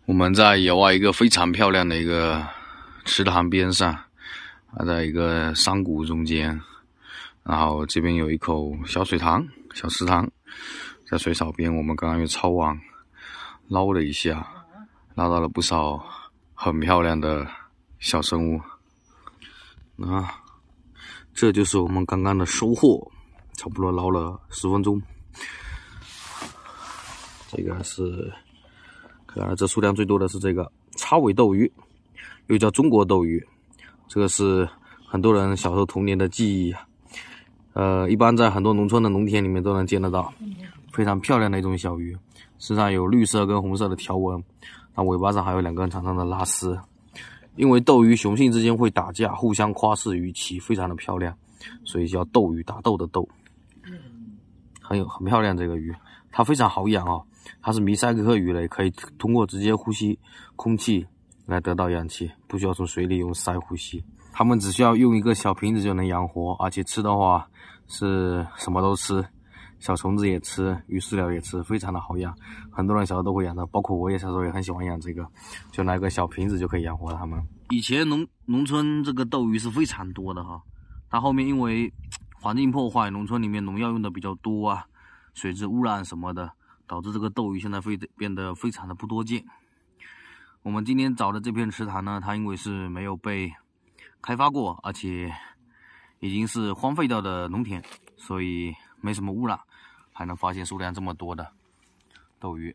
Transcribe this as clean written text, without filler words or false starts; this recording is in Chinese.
我们在野外一个非常漂亮的一个池塘边上，在一个山谷中间，然后这边有一口小水塘、小池塘，在水草边，我们刚刚用抄网捞了一下，捞到了不少很漂亮的小生物。这就是我们刚刚的收获，差不多捞了10分钟。这个是，这数量最多的是这个叉尾斗鱼，又叫中国斗鱼。这个是很多人小时候童年的记忆，一般在很多农村的农田里面都能见得到，非常漂亮的一种小鱼，身上有绿色跟红色的条纹，那尾巴上还有2根长长的拉丝。因为斗鱼雄性之间会打架，互相夸示鱼鳍非常的漂亮，所以叫斗鱼，打斗的斗，很漂亮。这个鱼它非常好养哦，它是迷鳃科鱼类，可以通过直接呼吸空气来得到氧气，不需要从水里用鳃呼吸。它们只需要用一个小瓶子就能养活，而且吃的话是什么都吃，小虫子也吃，鱼饲料也吃，非常的好养。很多人小时候都会养的，包括我也小时候也很喜欢养这个，就拿个小瓶子就可以养活它们。以前农村这个斗鱼是非常多的哈，它后面因为环境破坏，农村里面农药用的比较多啊，水质污染什么的，导致这个斗鱼现在变得非常的不多见。我们今天找的这片池塘呢，它因为是没有被开发过，而且已经是荒废掉的农田，所以没什么污染，还能发现数量这么多的斗鱼。